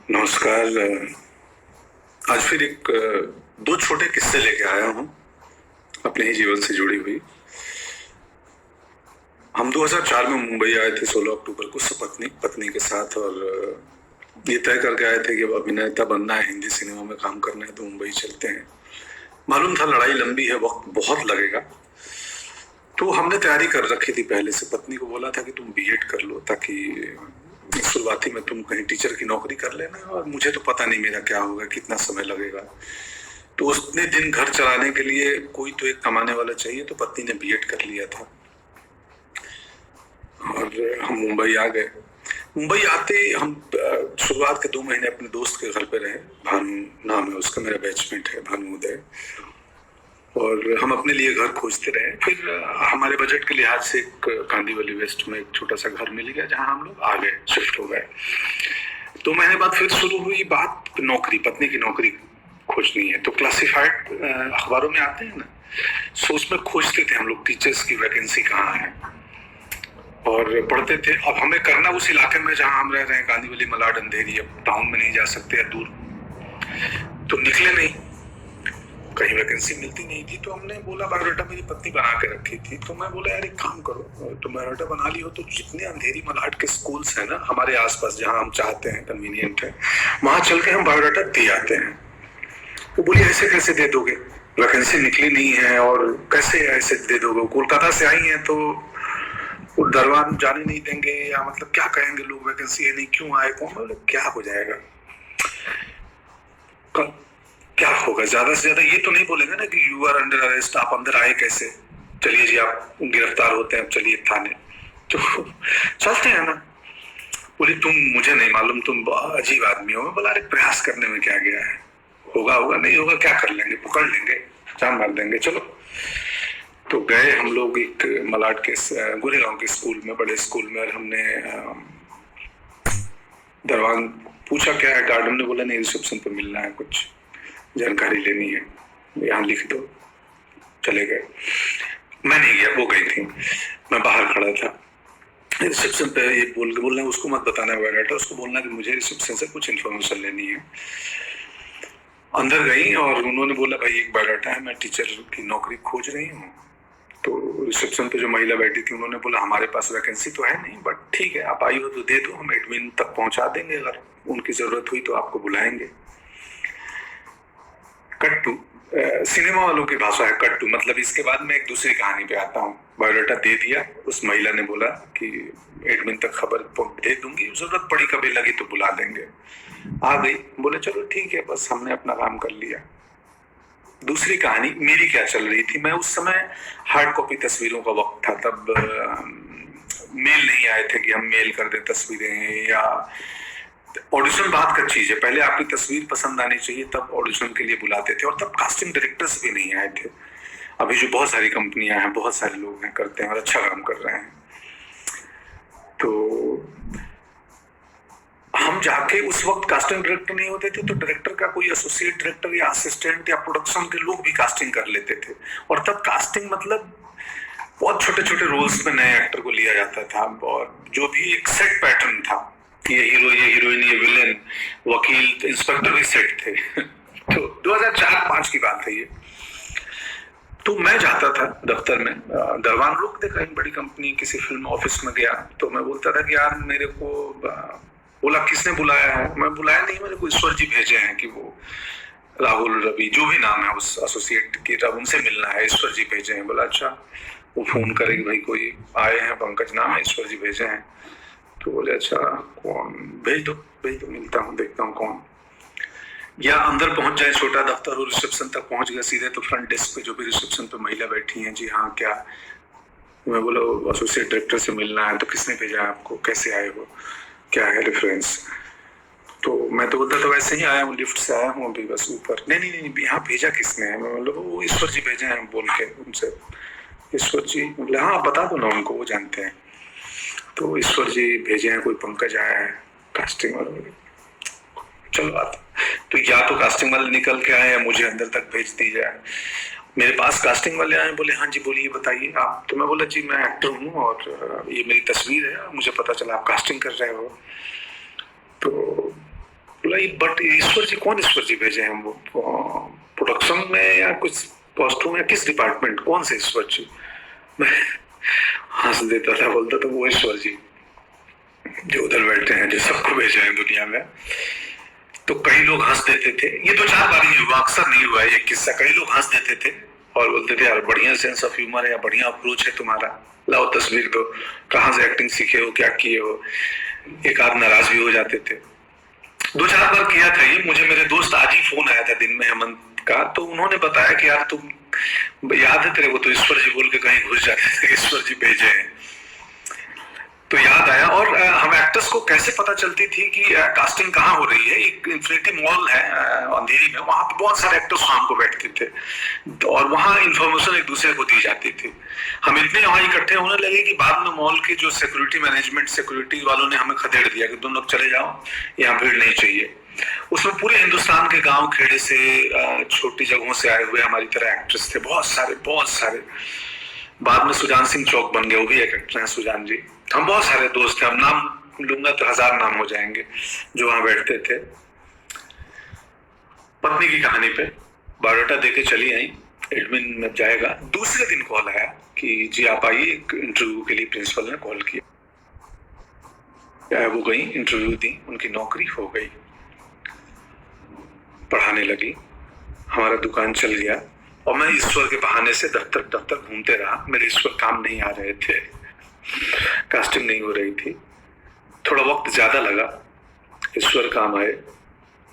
नमस्कार। आज फिर एक दो छोटे किस्से लेके आया हूँ अपने ही जीवन से जुड़ी हुई। हम 2004 में मुंबई आए थे 16 अक्टूबर को पत्नी के साथ, और ये तय करके आए थे कि अब अभिनेता बनना है, हिंदी सिनेमा में काम करना है तो मुंबई चलते हैं। मालूम था लड़ाई लंबी है, वक्त बहुत लगेगा, तो हमने तैयारी कर रखी थी पहले से। पत्नी को बोला था कि तुम बीएड कर लो ताकि शुरुआती में तुम कहीं टीचर की नौकरी कर लेना, और मुझे तो पता नहीं मेरा क्या होगा, कितना समय लगेगा। तो उतने दिन घर चलाने के लिए कोई तो एक कमाने वाला चाहिए, तो पत्नी ने बीएड कर लिया था और हम मुंबई आ गए। मुंबई आते हम शुरुआत के 2 महीने अपने दोस्त के घर पे रहे। भानु नाम है उसका, मेरा बैचमेट है भानु उदय। और हम अपने लिए घर खोजते रहे। फिर हमारे बजट के लिहाज से एक कांदीवली वेस्ट में एक छोटा सा घर मिल गया, जहां हम लोग आ गए, शिफ्ट हो गए। 2 महीने बाद फिर शुरू हुई बात नौकरी, पत्नी की नौकरी खोजनी है। तो क्लासिफाइड अखबारों में आते हैं ना, सो उसमें खोजते थे हम लोग टीचर्स की वैकेंसी कहाँ है, और पढ़ते थे। अब हमें करना उस इलाके में जहां हम रह रहे हैं, कांदीवली, मलाड, अंधेरी। अब टाउन में नहीं जा सकते या दूर, तो निकले नहीं, कहीं वैकेंसी मिलती नहीं थी। तो हमने बोला, बायोडाटा मेरी पत्नी बना के रखी थी, तो मैं बोला यार एक काम करो, तुम बायोडाटा बना ली हो तो जितने अंधेरी मलाड के स्कूल्स हैं ना हमारे आसपास, जहां हम चाहते हैं, कन्वीनियंट है, वहां चल के हम बायोडाटा दे आते हैं। तो बोली ऐसे कैसे दे दोगे, वैकेंसी निकली नहीं है और कैसे ऐसे दे दोगे, कोलकाता से आई है तो दरबार जाने नहीं देंगे, या मतलब क्या कहेंगे लोग, वैकेंसी है नहीं, क्यों आए, कौन, बोले क्या हो जाएगा, क्या होगा, ज्यादा से ज्यादा ये तो नहीं बोलेगा ना कि यू आर अंडर अरेस्ट, आप अंदर आए कैसे, चलिए जी आप गिरफ्तार होते हैं, अब चलिए थाने, तो चलते हैं ना। बोली तुम, मुझे नहीं मालूम, तुम अजीब आदमी हो। मैं बोला अरे प्रयास करने में क्या गया है, होगा होगा, नहीं होगा क्या कर लेंगे, पकड़ लेंगे, जान मार देंगे, चलो। तो गए हम लोग एक मलाड के गोरेगांव के स्कूल में, बड़े स्कूल में, और हमने दरवान पूछा क्या है, गार्डन ने बोला नहीं, रिसेप्शन पे मिलना है, कुछ जानकारी लेनी है, यहाँ लिख दो। चले गए, मैं नहीं गया, वो गई थी, मैं बाहर खड़ा था। रिसेप्शन पे ये बोलना उसको मत बताना बायोडाटा, उसको बोलना कि मुझे रिसेप्शन से कुछ इन्फॉर्मेशन लेनी है। अंदर गई और उन्होंने बोला भाई एक बायोडाटा है, मैं टीचर की नौकरी खोज रही हूँ। तो रिसेप्शन पे जो महिला बैठी थी उन्होंने बोला हमारे पास वैकेंसी तो है नहीं, बट ठीक है आप आई हो तो दे दो, हम एडमिन तक पहुंचा देंगे, अगर उनकी जरूरत हुई तो आपको बुलाएंगे। कट्टू, सिनेमा वालों की भाषा है कट्टू, मतलब इसके बाद मैं एक दूसरी कहानी पे आता हूँ। बायोडाटा दे दिया, उस महिला ने बोला कि एडमिन तक खबर दे दूंगी, जरूरत पड़ी कभी लगी तो बुला देंगे। आ गई, बोले चलो ठीक है, बस हमने अपना काम कर लिया। दूसरी कहानी मेरी क्या चल रही थी, मैं उस समय हार्ड कॉपी तस्वीरों का वक्त था, तब मेल नहीं आए थे कि हम मेल कर दे तस्वीरें, या ऑडिशन बात का चीज है, पहले आपकी तस्वीर पसंद आनी चाहिए तब ऑडिशन के लिए बुलाते थे, और तब कास्टिंग डायरेक्टर्स भी नहीं आए थे। अभी जो बहुत सारी कंपनियां हैं, बहुत सारे लोग हैं, करते हैं और अच्छा काम कर रहे हैं। तो हम जाके, उस वक्त कास्टिंग डायरेक्टर नहीं होते थे, तो डायरेक्टर का कोई एसोसिएट डायरेक्टर या असिस्टेंट या प्रोडक्शन के लोग भी कास्टिंग कर लेते थे। और तब कास्टिंग मतलब बहुत छोटे छोटे रोल्स में नए एक्टर को लिया जाता था, और जो भी एक सेट पैटर्न था, ये हीरो, ये हीरोइन, ये विलेन, वकील, इंस्पेक्टर भी सेट थे। तो 2004-5 की बात है ये। तो मैं जाता था दफ्तर में, दरबान रोक दे, कहीं बड़ी कंपनी किसी फिल्म ऑफिस में गया, तो मैं बोलता था कि यार मेरे को, बोला किसने बुलाया है, मैं बुलाया नहीं, मेरे को ईश्वर जी भेजे हैं कि वो राहुल, रवि, जो भी नाम है उस एसोसिएट की, तब उनसे मिलना है, ईश्वर जी भेजे हैं। बोला अच्छा। वो फोन करेगी, भाई कोई आए हैं, पंकज नाम है, ईश्वर जी भेजे हैं। तो बोले अच्छा कौन, भेज दो भेज दो, मिलता हूँ, देखता हूँ कौन। या अंदर पहुंच जाए, छोटा दफ्तर हो, रिसेप्शन तक पहुंच गया सीधे, तो फ्रंट डेस्क पे जो भी रिसेप्शन पे महिला बैठी हैं, जी हाँ क्या, मैं बोला एसोसिएट डायरेक्टर से मिलना है। तो किसने भेजा आपको, कैसे आए हो, क्या है रेफरेंस। तो मैं तो बोलता था वैसे ही आया हूँ, लिफ्ट से आया हूँ अभी बस ऊपर। नहीं नहीं नहीं, यहाँ भेजा किसने है, मैं बोला वो ईश्वर जी भेजे हैं, बोल के उनसे। ईश्वर जी, बोले हाँ बता दो ना उनको, वो जानते हैं। तो ईश्वर जी भेजे हैं, कोई पंकज आया है कास्टिंग वाले। चलो बात, तो या तो कास्टिंग वाले निकल के आए या मुझे अंदर तक भेज दी जाए। मेरे पास कास्टिंग वाले आए, बोले हाँ जी बोलिए बताइए आप। तो मैं बोला जी मैं एक्टर हूँ, और ये मेरी तस्वीर है, मुझे पता चला आप कास्टिंग कर रहे हो। तो बोला बट ईश्वर जी कौन ईश्वर जी भेजे हैं वो प्रोडक्शन में या कुछ कॉस्ट्यूम या किस डिपार्टमेंट, कौन से ईश्वर जी? मैं हंस देता था, बोलता था वो ईश्वर जी जो उधर बैठे हैं, जो सबको भेजे हैं दुनिया में। तो कई लोग हंस देते थे, ये 2-4 बार ही हुआ, अक्सर नहीं हुआ ये किस्सा। कई लोग हंस देते थे और बोलते थे यार बढ़िया सेंस ऑफ ह्यूमर है या बढ़िया अप्रोच है तुम्हारा, लाओ तस्वीर दो, कहाँ से एक्टिंग सीखे हो, क्या किए हो। एक आध नाराज भी हो जाते थे। 2-4 बार किया था ये। मुझे मेरे दोस्त आज ही फोन आया था दिन में, हेमंत का, तो उन्होंने बताया कि यार तुम याद है तेरे को तो ईश्वर जी बोल के कहीं घुस जाते थे, ईश्वर जी भेजे हैं। तो याद आया। और हम एक्टर्स को कैसे पता चलती थी कि कास्टिंग कहाँ हो रही है? एक इन्फिनिटी मॉल है अंधेरी में, वहां पे बहुत सारे एक्टर्स शाम को बैठते थे और वहां इंफॉर्मेशन एक दूसरे को दी जाती थी। हम इतने वहां इकट्ठे होने लगे कि बाद में मॉल के जो सिक्योरिटी मैनेजमेंट, सिक्योरिटी वालों ने हमें खदेड़ दिया कि तुम लोग चले जाओ, यहाँ भीड़ नहीं चाहिए। उसमें पूरे हिंदुस्तान के गांव खेड़े से, छोटी जगहों से आए हुए हमारी तरह एक्ट्रेस थे, बहुत सारे बहुत सारे। बाद में सुजान सिंह चौक बन गया, वो भी एक एक्टर है सुजान जी। हम बहुत सारे दोस्त थे, हम नाम लूंगा तो 1000 नाम हो जाएंगे जो वहां बैठते थे। पत्नी की कहानी पे बायोडाटा देके चली आई, एडमिन में जाएगा। दूसरे दिन कॉल आया कि जी आप आइए, एक इंटरव्यू के लिए प्रिंसिपल ने कॉल किया। वो गई, इंटरव्यू दी, उनकी नौकरी हो गई, पढ़ाने लगी, हमारा दुकान चल गया। और मैं ईश्वर के बहाने से दफ्तर दफ्तर घूमते रहा। मेरे ईश्वर काम नहीं आ रहे थे, कास्टिंग नहीं हो रही थी। थोड़ा वक्त ज्यादा लगा, ईश्वर काम आए,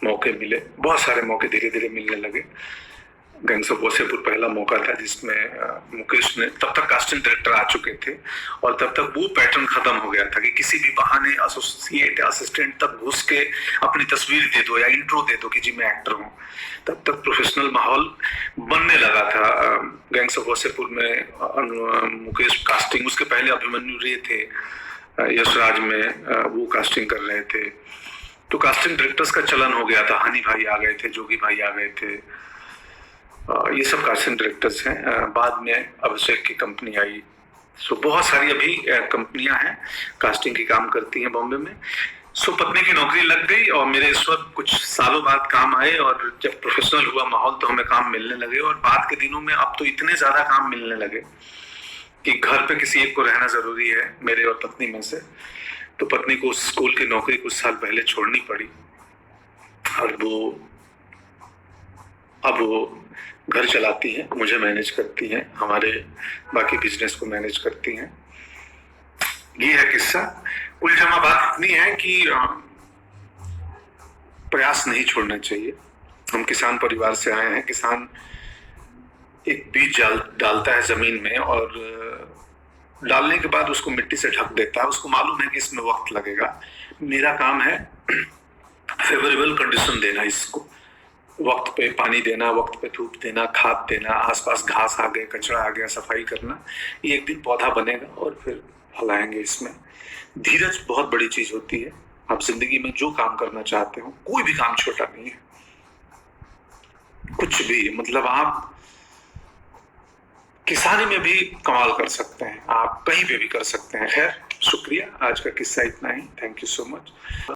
मौके मिले, बहुत सारे मौके धीरे धीरे मिलने लगे। गैंग्स ऑफ वासेपुर पहला मौका था जिसमें मुकेश ने, तब तक कास्टिंग डायरेक्टर आ चुके थे और तब तक वो पैटर्न खत्म हो गया था कि किसी भी बहाने एसोसिएट असिस्टेंट तक घुस के अपनी तस्वीर दे दो या इंट्रो दे दो कि जी मैं एक्टर हूँ। तब तक प्रोफेशनल माहौल बनने लगा था। गैंग्स ऑफ वासेपुर में मुकेश कास्टिंग, उसके पहले अभिमन्यु रे थे यशराज में, वो कास्टिंग कर रहे थे। तो कास्टिंग डायरेक्टर्स का चलन हो गया था। हानि भाई आ गए थे, जोगी भाई आ गए थे, ये सब कास्टिंग डायरेक्टर्स हैं। बाद में अभिषेक की कंपनी आई। सो बहुत सारी अभी कंपनियां हैं कास्टिंग की काम करती हैं बॉम्बे में। सो पत्नी की नौकरी लग गई और मेरे इस वक्त कुछ सालों बाद काम आए और जब प्रोफेशनल हुआ माहौल तो हमें काम मिलने लगे। और बाद के दिनों में अब तो इतने ज्यादा काम मिलने लगे कि घर पे किसी एक को रहना जरूरी है, मेरे और पत्नी में से। तो पत्नी को स्कूल की नौकरी कुछ साल पहले छोड़नी पड़ी और अब वो घर चलाती हैं, मुझे मैनेज करती हैं, हमारे बाकी बिजनेस को मैनेज करती हैं। ये है किस्सा। कुल जमा बात इतनी है कि प्रयास नहीं छोड़ना चाहिए। हम किसान परिवार से आए हैं। किसान एक बीज डालता है जमीन में और डालने के बाद उसको मिट्टी से ढक देता है। उसको मालूम है कि इसमें वक्त लगेगा। मेरा काम है फेवरेबल कंडीशन देना, इसको वक्त पे पानी देना, वक्त पे धूप देना, खाद देना, आसपास घास आ गए, कचरा आ गया, सफाई करना। ये एक दिन पौधा बनेगा और फिर फल आएंगे। इसमें धीरज बहुत बड़ी चीज होती है। आप जिंदगी में जो काम करना चाहते हो, कोई भी काम छोटा नहीं है, कुछ भी, मतलब आप किसानी में भी कमाल कर सकते हैं, आप कहीं पे भी कर सकते हैं। खैर, शुक्रिया, आज का किस्सा इतना ही। Thank you so much.